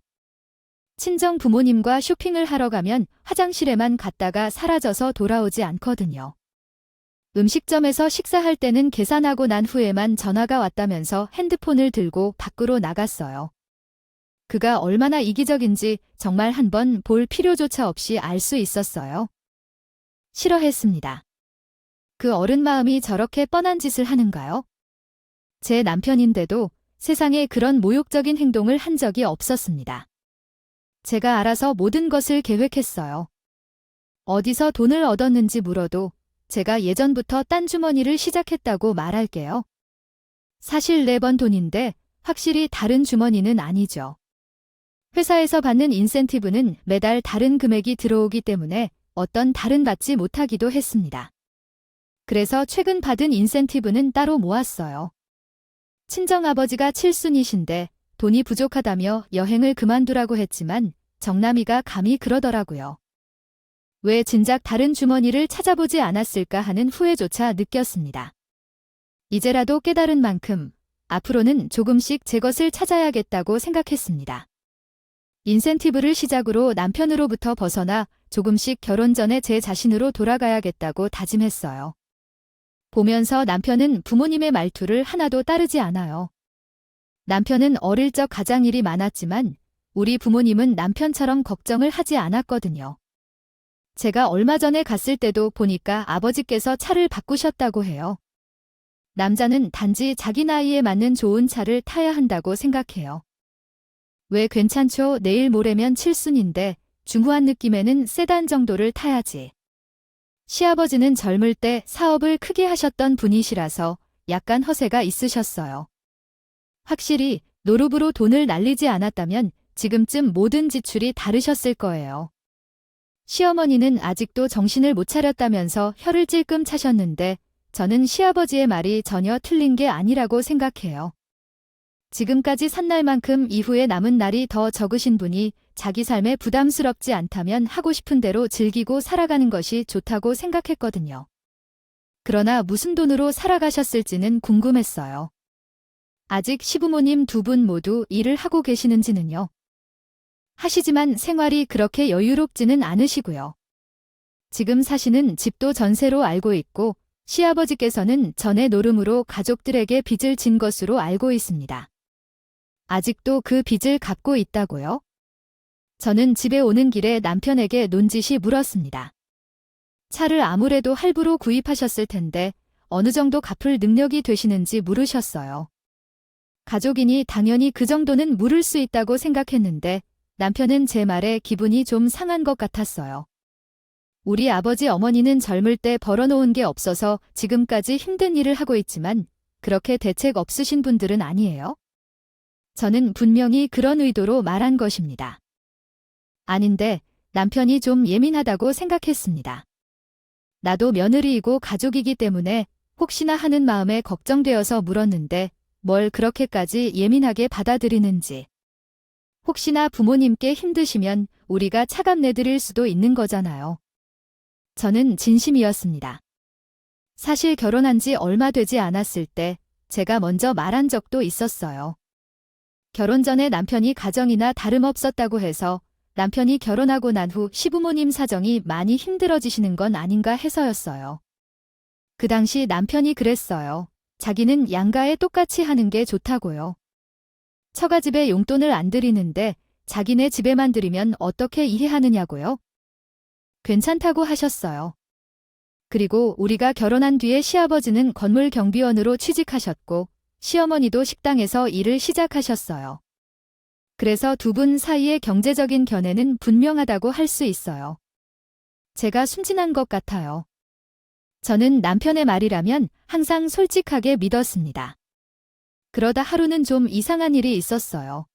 친정 부모님과 쇼핑을 하러 가면 화장실에만 갔다가 사라져서 돌아오지 않거든요. 음식점에서 식사할 때는 계산하고 난 후에만 전화가 왔다면서 핸드폰을 들고 밖으로 나갔어요. 그가 얼마나 이기적인지 정말 한번 볼 필요조차 없이 알 수 있었어요. 싫어했습니다. 그 어른 마음이 저렇게 뻔한 짓을 하는가요? 제 남편인데도 세상에 그런 모욕적인 행동을 한 적이 없었습니다. 제가 알아서 모든 것을 계획했어요. 어디서 돈을 얻었는지 물어도 제가 예전부터 딴 주머니를 시작했다고 말할게요. 사실 내 번 돈인데 확실히 다른 주머니는 아니죠. 회사에서 받는 인센티브는 매달 다른 금액이 들어오기 때문에 어떤 다른 받지 못하기도 했습니다. 그래서 최근 받은 인센티브는 따로 모았어요. 친정아버지가 칠순이신데 돈이 부족하다며 여행을 그만두라고 했지만 정남이가 감히 그러더라고요. 왜 진작 다른 주머니를 찾아보지 않았을까 하는 후회조차 느꼈습니다. 이제라도 깨달은 만큼 앞으로는 조금씩 제 것을 찾아야겠다고 생각했습니다. 인센티브를 시작으로 남편으로부터 벗어나 조금씩 결혼 전에 제 자신으로 돌아가야겠다고 다짐했어요. 보면서 남편은 부모님의 말투를 하나도 따르지 않아요. 남편은 어릴 적 가장 일이 많았지만 우리 부모님은 남편처럼 걱정을 하지 않았거든요. 제가 얼마 전에 갔을 때도 보니까 아버지께서 차를 바꾸셨다고 해요. 남자는 단지 자기 나이에 맞는 좋은 차를 타야 한다고 생각해요. 왜 괜찮죠? 내일 모레면 칠순인데 중후한 느낌에는 세단 정도를 타야지. 시아버지는 젊을 때 사업을 크게 하셨던 분이시라서 약간 허세가 있으셨어요. 확실히 노루브로 돈을 날리지 않았다면 지금쯤 모든 지출이 다르셨을 거예요. 시어머니는 아직도 정신을 못 차렸다면서 혀를 찔끔 차셨는데 저는 시아버지의 말이 전혀 틀린 게 아니라고 생각해요. 지금까지 산 날만큼 이후에 남은 날이 더 적으신 분이 자기 삶에 부담스럽지 않다면 하고 싶은 대로 즐기고 살아가는 것이 좋다고 생각했거든요. 그러나 무슨 돈으로 살아가셨을지는 궁금했어요. 아직 시부모님 두 분 모두 일을 하고 계시는지는요? 하시지만 생활이 그렇게 여유롭지는 않으시고요. 지금 사시는 집도 전세로 알고 있고 시아버지께서는 전에 노름으로 가족들에게 빚을 진 것으로 알고 있습니다. 아직도 그 빚을 갚고 있다고요? 저는 집에 오는 길에 남편에게 논짓이 물었습니다. 차를 아무래도 할부로 구입하셨을 텐데 어느 정도 갚을 능력이 되시는지 물으셨어요. 가족이니 당연히 그 정도는 물을 수 있다고 생각했는데 남편은 제 말에 기분이 좀 상한 것 같았어요. 우리 아버지 어머니는 젊을 때 벌어놓은 게 없어서 지금까지 힘든 일을 하고 있지만 그렇게 대책 없으신 분들은 아니에요? 저는 분명히 그런 의도로 말한 것입니다. 아닌데 남편이 좀 예민하다고 생각했습니다. 나도 며느리이고 가족이기 때문에 혹시나 하는 마음에 걱정되어서 물었는데 뭘 그렇게까지 예민하게 받아들이는지. 혹시나 부모님께 힘드시면 우리가 차갑 내드릴 수도 있는 거잖아요. 저는 진심이었습니다. 사실 결혼한 지 얼마 되지 않았을 때 제가 먼저 말한 적도 있었어요. 결혼 전에 남편이 가정이나 다름없었다고 해서 남편이 결혼하고 난 후 시부모님 사정이 많이 힘들어지시는 건 아닌가 해서였어요. 그 당시 남편이 그랬어요. 자기는 양가에 똑같이 하는 게 좋다고요. 처가집에 용돈을 안 드리는데 자기네 집에만 드리면 어떻게 이해하느냐고요? 괜찮다고 하셨어요. 그리고 우리가 결혼한 뒤에 시아버지는 건물 경비원으로 취직하셨고 시어머니도 식당에서 일을 시작하셨어요. 그래서 두 분 사이의 경제적인 견해는 분명하다고 할 수 있어요. 제가 순진한 것 같아요. 저는 남편의 말이라면 항상 솔직하게 믿었습니다. 그러다 하루는 좀 이상한 일이 있었어요.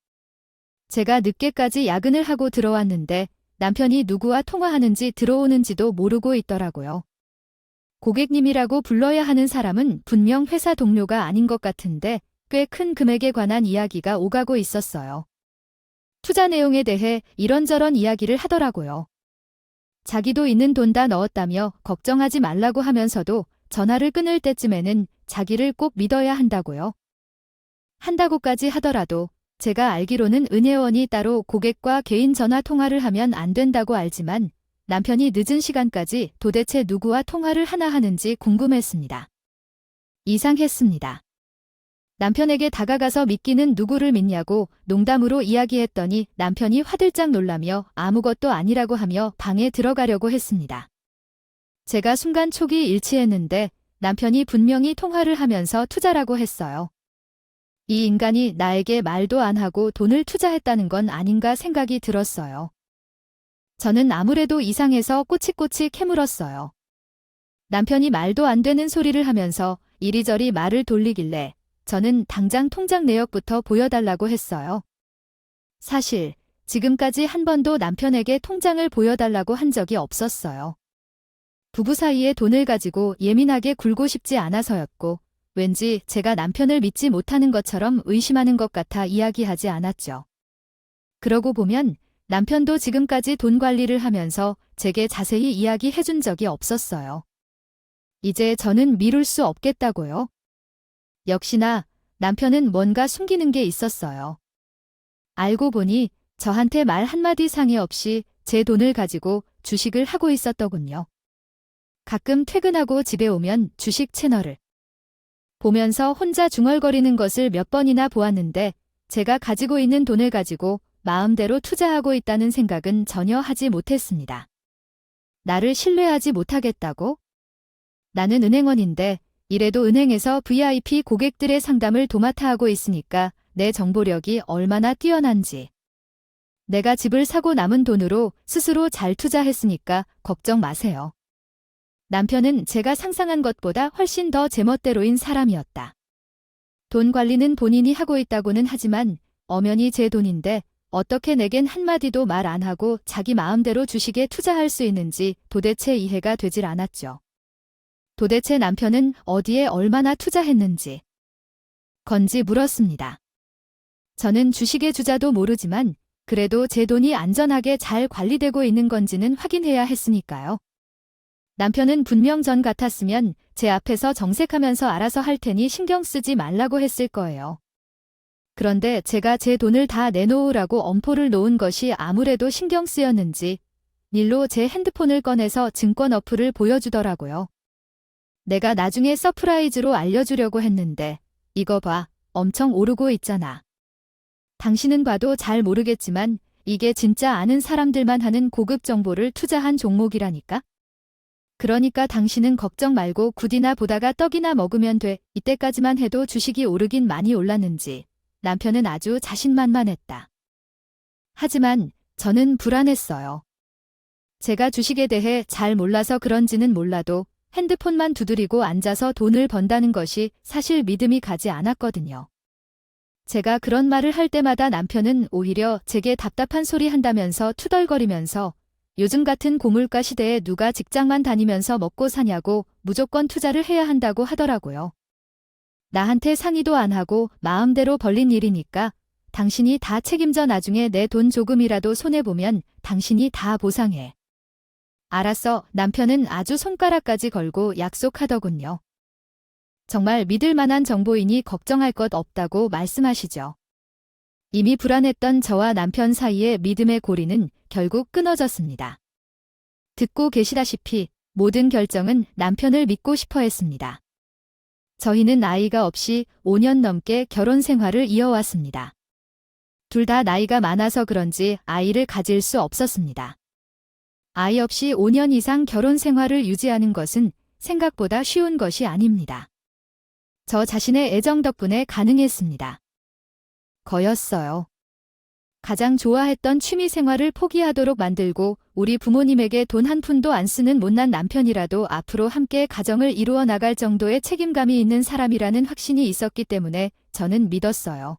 제가 늦게까지 야근을 하고 들어왔는데 남편이 누구와 통화하는지 들어오는지도 모르고 있더라고요. 고객님이라고 불러야 하는 사람은 분명 회사 동료가 아닌 것 같은데 꽤 큰 금액에 관한 이야기가 오가고 있었어요. 투자 내용에 대해 이런저런 이야기를 하더라고요. 자기도 있는 돈 다 넣었다며 걱정하지 말라고 하면서도 전화를 끊을 때쯤에는 자기를 꼭 믿어야 한다고요. 한다고까지 하더라도 제가 알기로는 은혜원이 따로 고객과 개인 전화 통화를 하면 안 된다고 알지만 남편이 늦은 시간까지 도대체 누구와 통화를 하나 하는지 궁금했습니다. 이상했습니다. 남편에게 다가가서 믿기는 누구를 믿냐고 농담으로 이야기했더니 남편이 화들짝 놀라며 아무것도 아니라고 하며 방에 들어가려고 했습니다. 제가 순간 촉이 일치했는데 남편이 분명히 통화를 하면서 투자라고 했어요. 이 인간이 나에게 말도 안 하고 돈을 투자했다는 건 아닌가 생각이 들었어요. 저는 아무래도 이상해서 꼬치꼬치 캐물었어요. 남편이 말도 안 되는 소리를 하면서 이리저리 말을 돌리길래 저는 당장 통장 내역부터 보여달라고 했어요. 사실 지금까지 한 번도 남편에게 통장을 보여달라고 한 적이 없었어요. 부부 사이에 돈을 가지고 예민하게 굴고 싶지 않아서였고 왠지 제가 남편을 믿지 못하는 것처럼 의심하는 것 같아 이야기하지 않았죠. 그러고 보면 남편도 지금까지 돈 관리를 하면서 제게 자세히 이야기해 준 적이 없었어요. 이제 저는 미룰 수 없겠다고요. 역시나 남편은 뭔가 숨기는 게 있었어요. 알고 보니 저한테 말 한마디 상의 없이 제 돈을 가지고 주식을 하고 있었더군요. 가끔 퇴근하고 집에 오면 주식 채널을 보면서 혼자 중얼거리는 것을 몇 번이나 보았는데 제가 가지고 있는 돈을 가지고 마음대로 투자하고 있다는 생각은 전혀 하지 못했습니다. 나를 신뢰하지 못하겠다고? 나는 은행원인데 이래도 은행에서 VIP 고객들의 상담을 도맡아 하고 있으니까 내 정보력이 얼마나 뛰어난지. 내가 집을 사고 남은 돈으로 스스로 잘 투자했으니까 걱정 마세요. 남편은 제가 상상한 것보다 훨씬 더 제멋대로인 사람이었다. 돈 관리는 본인이 하고 있다고는 하지만 엄연히 제 돈인데 어떻게 내겐 한마디도 말 안 하고 자기 마음대로 주식에 투자할 수 있는지 도대체 이해가 되질 않았죠. 도대체 남편은 어디에 얼마나 투자했는지 건지 물었습니다. 저는 주식의 주자도 모르지만 그래도 제 돈이 안전하게 잘 관리되고 있는 건지는 확인해야 했으니까요. 남편은 분명 전 같았으면 제 앞에서 정색하면서 알아서 할 테니 신경 쓰지 말라고 했을 거예요. 그런데 제가 제 돈을 다 내놓으라고 엄포를 놓은 것이 아무래도 신경 쓰였는지 일로 제 핸드폰을 꺼내서 증권 어플을 보여주더라고요. 내가 나중에 서프라이즈로 알려주려고 했는데 이거 봐, 엄청 오르고 있잖아. 당신은 봐도 잘 모르겠지만 이게 진짜 아는 사람들만 하는 고급 정보를 투자한 종목이라니까? 그러니까 당신은 걱정 말고 굿이나 보다가 떡이나 먹으면 돼. 이때까지만 해도 주식이 오르긴 많이 올랐는지 남편은 아주 자신만만했다. 하지만 저는 불안했어요. 제가 주식에 대해 잘 몰라서 그런지는 몰라도 핸드폰만 두드리고 앉아서 돈을 번다는 것이 사실 믿음이 가지 않았거든요. 제가 그런 말을 할 때마다 남편은 오히려 제게 답답한 소리 한다면서 투덜거리면서 요즘 같은 고물가 시대에 누가 직장만 다니면서 먹고 사냐고 무조건 투자를 해야 한다고 하더라고요. 나한테 상의도 안 하고 마음대로 벌린 일이니까 당신이 다 책임져 나중에 내 돈 조금이라도 손해보면 당신이 다 보상해. 알았어, 남편은 아주 손가락까지 걸고 약속하더군요. 정말 믿을 만한 정보이니 걱정할 것 없다고 말씀하시죠. 이미 불안했던 저와 남편 사이의 믿음의 고리는 결국 끊어졌습니다. 듣고 계시다시피 모든 결정은 남편을 믿고 싶어 했습니다. 저희는 아이가 없이 5년 넘게 결혼 생활을 이어왔습니다. 둘 다 나이가 많아서 그런지 아이를 가질 수 없었습니다. 아이 없이 5년 이상 결혼 생활을 유지하는 것은 생각보다 쉬운 것이 아닙니다. 저 자신의 애정 덕분에 가능했습니다. 거였어요. 가장 좋아했던 취미 생활을 포기하도록 만들고 우리 부모님에게 돈 한 푼도 안 쓰는 못난 남편이라도 앞으로 함께 가정을 이루어 나갈 정도의 책임감이 있는 사람이라는 확신이 있었기 때문에 저는 믿었어요.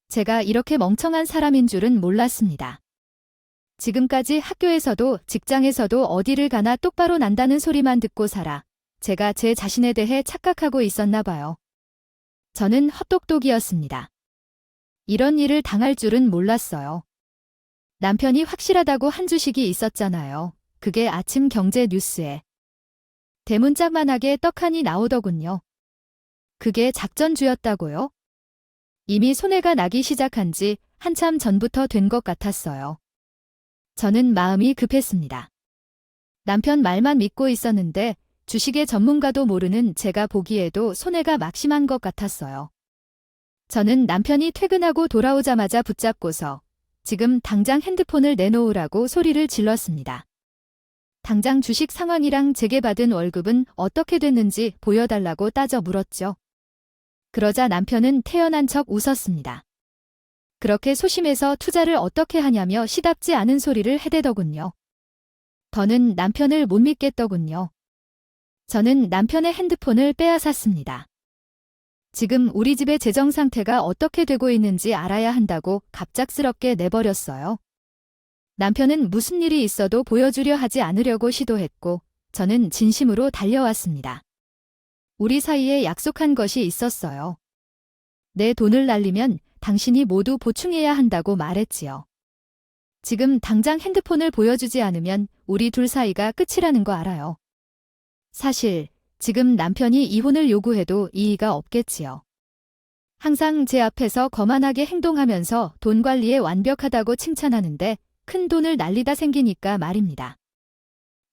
제가 이렇게 멍청한 사람인 줄은 몰랐습니다. 지금까지 학교에서도 직장에서도 어디를 가나 똑바로 난다는 소리만 듣고 살아 제가 제 자신에 대해 착각하고 있었나 봐요. 저는 헛똑똑이었습니다. 이런 일을 당할 줄은 몰랐어요. 남편이 확실하다고 한 주식이 있었잖아요. 그게 아침 경제 뉴스에 대문짝만하게 떡하니 나오더군요. 그게 작전주였다고요? 이미 손해가 나기 시작한 지 한참 전부터 된 것 같았어요. 저는 마음이 급했습니다. 남편 말만 믿고 있었는데 주식의 전문가도 모르는 제가 보기에도 손해가 막심한 것 같았어요. 저는 남편이 퇴근하고 돌아오자마자 붙잡고서 지금 당장 핸드폰을 내놓으라고 소리를 질렀습니다. 당장 주식 상황이랑 제게 받은 월급은 어떻게 됐는지 보여달라고 따져 물었죠. 그러자 남편은 태연한 척 웃었습니다. 그렇게 소심해서 투자를 어떻게 하냐며 시답지 않은 소리를 해대더군요. 더는 남편을 못 믿겠더군요. 저는 남편의 핸드폰을 빼앗았습니다. 지금 우리 집의 재정 상태가 어떻게 되고 있는지 알아야 한다고 갑작스럽게 내버렸어요. 남편은 무슨 일이 있어도 보여주려 하지 않으려고 시도했고 저는 진심으로 달려왔습니다. 우리 사이에 약속한 것이 있었어요. 내 돈을 날리면 당신이 모두 보충해야 한다고 말했지요. 지금 당장 핸드폰을 보여주지 않으면 우리 둘 사이가 끝이라는 거 알아요. 사실 지금 남편이 이혼을 요구해도 이의가 없겠지요. 항상 제 앞에서 거만하게 행동하면서 돈 관리에 완벽하다고 칭찬하는데 큰 돈을 날리다 생기니까 말입니다.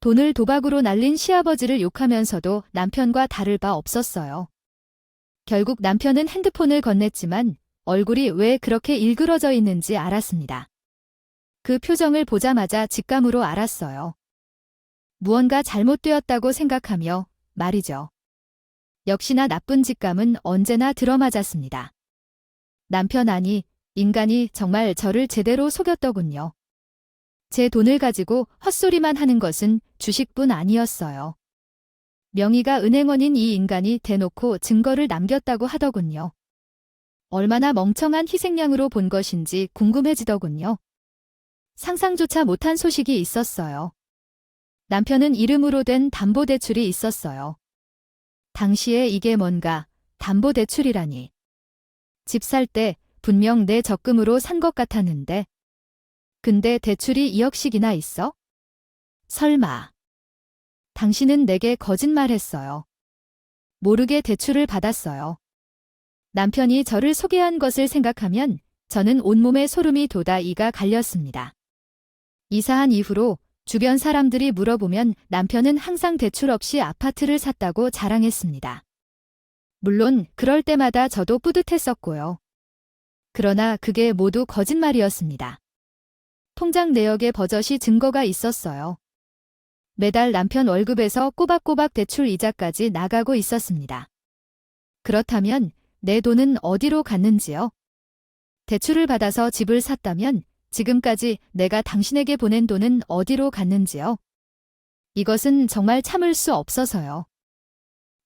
돈을 도박으로 날린 시아버지를 욕하면서도 남편과 다를 바 없었어요. 결국 남편은 핸드폰을 건넸지만 얼굴이 왜 그렇게 일그러져 있는지 알았습니다. 그 표정을 보자마자 직감으로 알았어요. 무언가 잘못되었다고 생각하며 말이죠. 역시나 나쁜 직감은 언제나 들어맞았습니다. 남편 아니, 인간이 정말 저를 제대로 속였더군요. 제 돈을 가지고 헛소리만 하는 것은 주식뿐 아니었어요. 명의가 은행원인 이 인간이 대놓고 증거를 남겼다고 하더군요. 얼마나 멍청한 희생양으로 본 것인지 궁금해지더군요. 상상조차 못한 소식이 있었어요. 남편은 이름으로 된 담보대출이 있었어요. 당시에 이게 뭔가 담보대출이라니. 집 살 때 분명 내 적금으로 산 것 같았는데. 근데 대출이 2억씩이나 있어? 설마. 당신은 내게 거짓말했어요. 모르게 대출을 받았어요. 남편이 저를 소개한 것을 생각하면 저는 온몸에 소름이 돋아 이가 갈렸습니다. 이사한 이후로 주변 사람들이 물어보면 남편은 항상 대출 없이 아파트를 샀다고 자랑했습니다. 물론 그럴 때마다 저도 뿌듯했었고요. 그러나 그게 모두 거짓말이었습니다. 통장 내역에 버젓이 증거가 있었어요. 매달 남편 월급에서 꼬박꼬박 대출 이자까지 나가고 있었습니다. 그렇다면 내 돈은 어디로 갔는지요? 대출을 받아서 집을 샀다면 지금까지 내가 당신에게 보낸 돈은 어디로 갔는지요? 이것은 정말 참을 수 없어서요.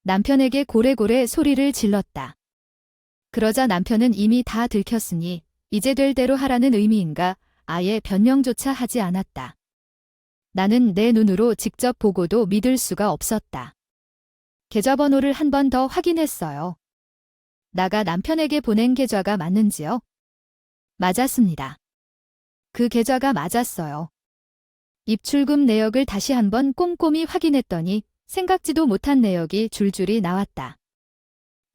남편에게 고래고래 소리를 질렀다. 그러자 남편은 이미 다 들켰으니 이제 될 대로 하라는 의미인가 아예 변명조차 하지 않았다. 나는 내 눈으로 직접 보고도 믿을 수가 없었다. 계좌번호를 한 번 더 확인했어요. 나가 남편에게 보낸 계좌가 맞는지요? 맞았습니다. 그 계좌가 맞았어요. 입출금 내역을 다시 한번 꼼꼼히 확인했더니 생각지도 못한 내역이 줄줄이 나왔다.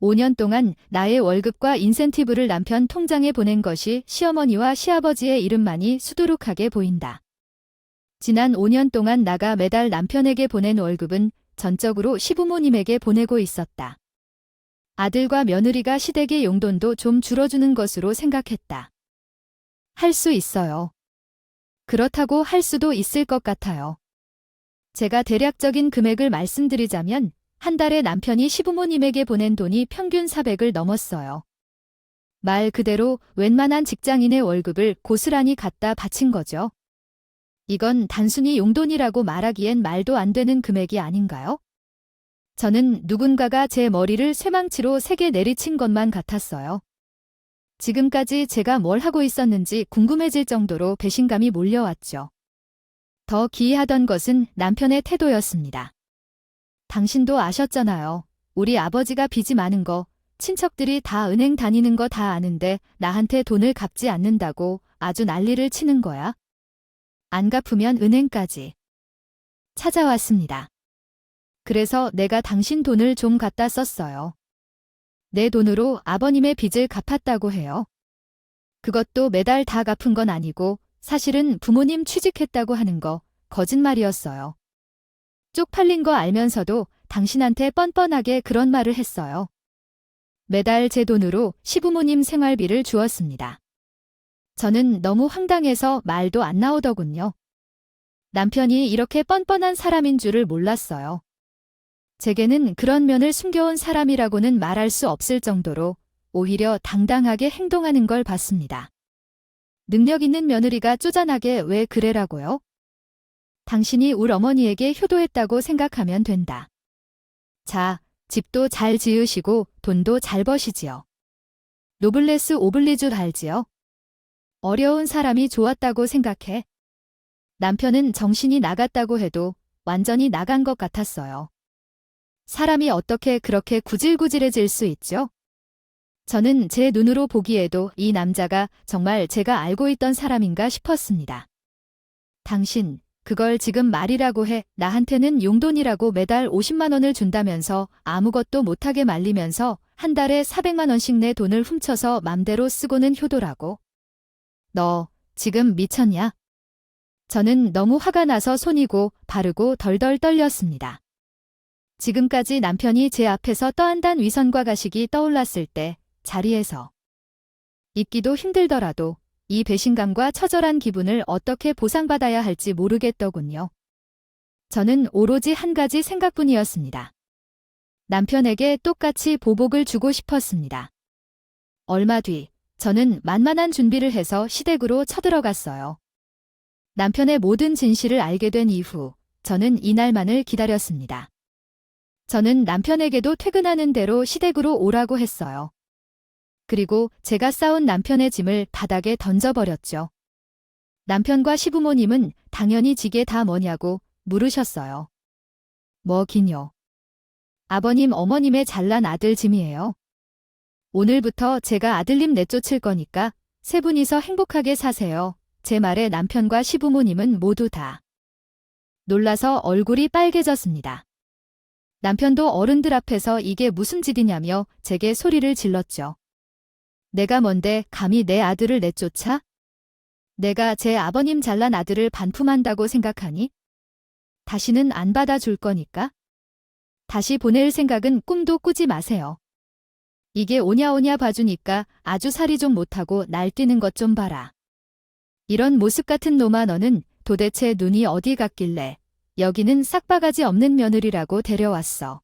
5년 동안 나의 월급과 인센티브를 남편 통장에 보낸 것이 시어머니와 시아버지의 이름만이 수두룩하게 보인다. 지난 5년 동안 나가 매달 남편에게 보낸 월급은 전적으로 시부모님에게 보내고 있었다. 아들과 며느리가 시댁의 용돈도 좀 줄여주는 것으로 생각했다. 할 수 있어요. 그렇다고 할 수도 있을 것 같아요. 제가 대략적인 금액을 말씀드리자면 한 달에 남편이 시부모님에게 보낸 돈이 평균 400을 넘었어요. 말 그대로 웬만한 직장인의 월급을 고스란히 갖다 바친 거죠. 이건 단순히 용돈이라고 말하기엔 말도 안 되는 금액이 아닌가요? 저는 누군가가 제 머리를 쇠망치로 세게 내리친 것만 같았어요. 지금까지 제가 뭘 하고 있었는지 궁금해질 정도로 배신감이 몰려왔죠. 더 기이하던 것은 남편의 태도였습니다. 당신도 아셨잖아요. 우리 아버지가 빚이 많은 거, 친척들이 다 은행 다니는 거 다 아는데 나한테 돈을 갚지 않는다고 아주 난리를 치는 거야. 안 갚으면 은행까지 찾아왔습니다. 그래서 내가 당신 돈을 좀 갖다 썼어요. 내 돈으로 아버님의 빚을 갚았다고 해요. 그것도 매달 다 갚은 건 아니고 사실은 부모님 취직했다고 하는 거 거짓말이었어요. 쪽팔린 거 알면서도 당신한테 뻔뻔하게 그런 말을 했어요. 매달 제 돈으로 시부모님 생활비를 주었습니다. 저는 너무 황당해서 말도 안 나오더군요. 남편이 이렇게 뻔뻔한 사람인 줄을 몰랐어요. 제게는 그런 면을 숨겨온 사람이라고는 말할 수 없을 정도로 오히려 당당하게 행동하는 걸 봤습니다. 능력 있는 며느리가 쪼잔하게 왜 그래라고요? 당신이 울 어머니에게 효도했다고 생각하면 된다. 자, 집도 잘 지으시고 돈도 잘 버시지요. 노블레스 오블리주 알지요? 어려운 사람이 좋았다고 생각해. 남편은 정신이 나갔다고 해도 완전히 나간 것 같았어요. 사람이 어떻게 그렇게 구질구질해질 수 있죠? 저는 제 눈으로 보기에도 이 남자가 정말 제가 알고 있던 사람인가 싶었습니다. 당신, 그걸 지금 말이라고 해. 나한테는 용돈이라고 매달 50만 원을 준다면서 아무것도 못하게 말리면서 한 달에 400만 원씩 내 돈을 훔쳐서 맘대로 쓰고는 효도라고. 너 지금 미쳤냐? 저는 너무 화가 나서 손이고 바르고 덜덜 떨렸습니다. 지금까지 남편이 제 앞에서 떠안단 위선과 가식이 떠올랐을 때 자리에서 있기도 힘들더라도 이 배신감과 처절한 기분을 어떻게 보상받아야 할지 모르겠더군요. 저는 오로지 한 가지 생각뿐이었습니다. 남편에게 똑같이 보복을 주고 싶었습니다. 얼마 뒤 저는 만만한 준비를 해서 시댁으로 쳐들어갔어요. 남편의 모든 진실을 알게 된 이후 저는 이날만을 기다렸습니다. 저는 남편에게도 퇴근하는 대로 시댁으로 오라고 했어요. 그리고 제가 쌓은 남편의 짐을 바닥에 던져버렸죠. 남편과 시부모님은 당연히 지게 다 뭐냐고 물으셨어요. 뭐긴요. 아버님 어머님의 잘난 아들 짐이에요. 오늘부터 제가 아들님 내쫓을 거니까 세 분이서 행복하게 사세요. 제 말에 남편과 시부모님은 모두 다 놀라서 얼굴이 빨개졌습니다. 남편도 어른들 앞에서 이게 무슨 짓이냐며 제게 소리를 질렀죠. 내가 뭔데 감히 내 아들을 내쫓아? 내가 제 아버님 잘난 아들을 반품한다고 생각하니? 다시는 안 받아줄 거니까? 다시 보낼 생각은 꿈도 꾸지 마세요. 이게 오냐오냐 봐주니까 아주 살이 좀 못하고 날뛰는 것 좀 봐라. 이런 모습 같은 놈아 너는 도대체 눈이 어디 갔길래 여기는 싹바가지 없는 며느리라고 데려왔어.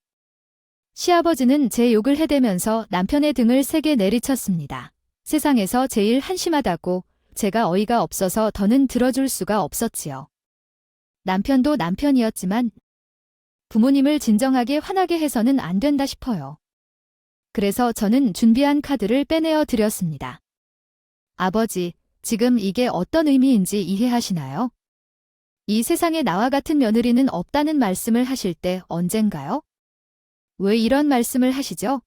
시아버지는 제 욕을 해대면서 남편의 등을 세게 내리쳤습니다. 세상에서 제일 한심하다고 제가 어이가 없어서 더는 들어줄 수가 없었지요. 남편도 남편이었지만 부모님을 진정하게 화나게 해서는 안 된다 싶어요. 그래서 저는 준비한 카드를 빼내어 드렸습니다. 아버지, 지금 이게 어떤 의미인지 이해하시나요? 이 세상에 나와 같은 며느리는 없다는 말씀을 하실 때 언젠가요? 왜 이런 말씀을 하시죠?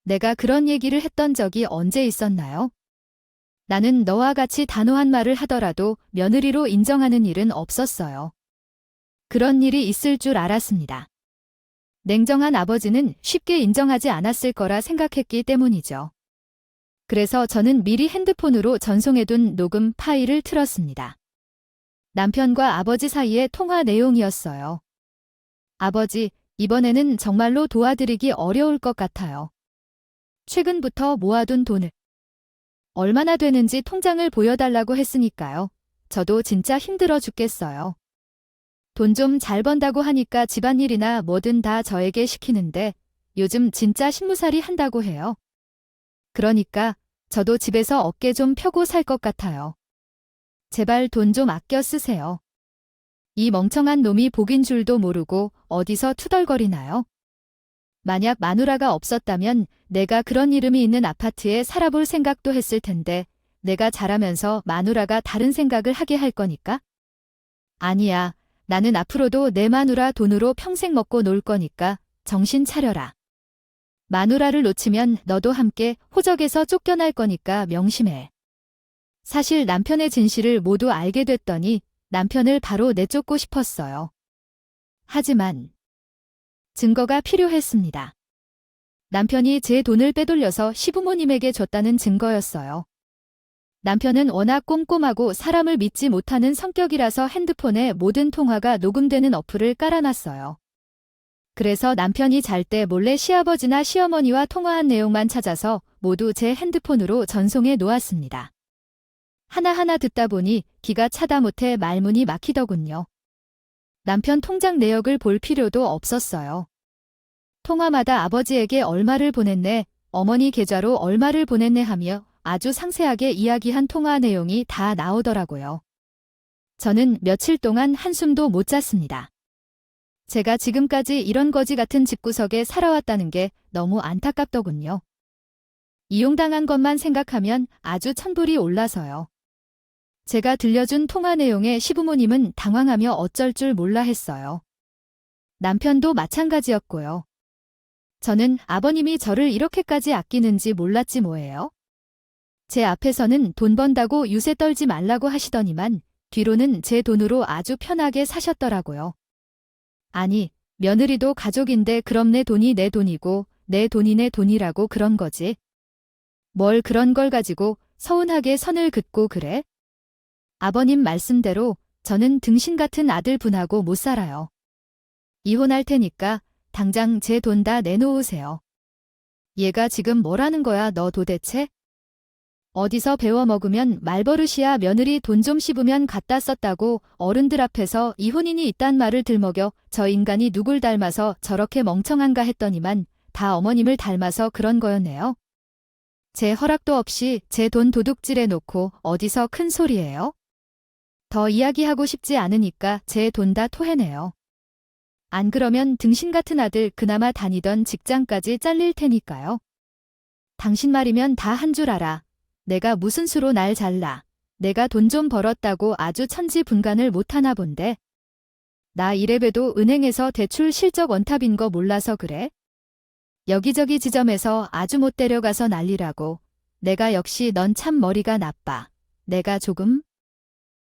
내가 그런 얘기를 했던 적이 언제 있었나요? 나는 너와 같이 단호한 말을 하더라도 며느리로 인정하는 일은 없었어요. 그런 일이 있을 줄 알았습니다. 냉정한 아버지는 쉽게 인정하지 않았을 거라 생각했기 때문이죠. 그래서 저는 미리 핸드폰으로 전송해둔 녹음 파일을 틀었습니다. 남편과 아버지 사이의 통화 내용이었어요. 아버지, 이번에는 정말로 도와드리기 어려울 것 같아요. 최근부터 모아둔 돈을 얼마나 되는지 통장을 보여달라고 했으니까요. 저도 진짜 힘들어 죽겠어요. 돈 좀 잘 번다고 하니까 집안일이나 뭐든 다 저에게 시키는데 요즘 진짜 신무살이 한다고 해요. 그러니까 저도 집에서 어깨 좀 펴고 살 것 같아요. 제발 돈 좀 아껴 쓰세요. 이 멍청한 놈이 복인 줄도 모르고 어디서 투덜거리나요? 만약 마누라가 없었다면 내가 그런 이름이 있는 아파트에 살아볼 생각도 했을 텐데 내가 자라면서 마누라가 다른 생각을 하게 할 거니까? 아니야. 나는 앞으로도 내 마누라 돈으로 평생 먹고 놀 거니까 정신 차려라. 마누라를 놓치면 너도 함께 호적에서 쫓겨날 거니까 명심해. 사실 남편의 진실을 모두 알게 됐더니 남편을 바로 내쫓고 싶었어요. 하지만 증거가 필요했습니다. 남편이 제 돈을 빼돌려서 시부모님에게 줬다는 증거였어요. 남편은 워낙 꼼꼼하고 사람을 믿지 못하는 성격이라서 핸드폰에 모든 통화가 녹음되는 어플을 깔아놨어요. 그래서 남편이 잘 때 몰래 시아버지나 시어머니와 통화한 내용만 찾아서 모두 제 핸드폰으로 전송해 놓았습니다. 하나하나 듣다 보니 기가 차다 못해 말문이 막히더군요. 남편 통장 내역을 볼 필요도 없었어요. 통화마다 아버지에게 얼마를 보냈네, 어머니 계좌로 얼마를 보냈네 하며 아주 상세하게 이야기한 통화 내용이 다 나오더라고요. 저는 며칠 동안 한숨도 못 잤습니다. 제가 지금까지 이런 거지 같은 집구석에 살아왔다는 게 너무 안타깝더군요. 이용당한 것만 생각하면 아주 천불이 올라서요. 제가 들려준 통화 내용에 시부모님은 당황하며 어쩔 줄 몰라 했어요. 남편도 마찬가지였고요. 저는 아버님이 저를 이렇게까지 아끼는지 몰랐지 뭐예요. 제 앞에서는 돈 번다고 유세 떨지 말라고 하시더니만 뒤로는 제 돈으로 아주 편하게 사셨더라고요. 아니, 며느리도 가족인데 그럼 내 돈이 내 돈이고 내 돈이 내 돈이라고 그런 거지. 뭘 그런 걸 가지고 서운하게 선을 긋고 그래? 아버님 말씀대로 저는 등신 같은 아들 분하고 못 살아요. 이혼할 테니까 당장 제 돈 다 내놓으세요. 얘가 지금 뭐라는 거야 너 도대체? 어디서 배워 먹으면 말버릇이야. 며느리 돈 좀 씹으면 갖다 썼다고 어른들 앞에서 이혼인이 있단 말을 들먹여 저 인간이 누굴 닮아서 저렇게 멍청한가 했더니만 다 어머님을 닮아서 그런 거였네요. 제 허락도 없이 제 돈 도둑질해 놓고 어디서 큰 소리예요? 더 이야기하고 싶지 않으니까 제 돈 다 토해내요. 안 그러면 등신 같은 아들 그나마 다니던 직장까지 잘릴 테니까요. 당신 말이면 다 한 줄 알아. 내가 무슨 수로 날 잘라. 내가 돈 좀 벌었다고 아주 천지분간을 못하나 본데. 나 이래봬도 은행에서 대출 실적 원탑인 거 몰라서 그래? 여기저기 지점에서 아주 못 데려가서 난리라고. 내가 역시 넌 참 머리가 나빠. 내가 조금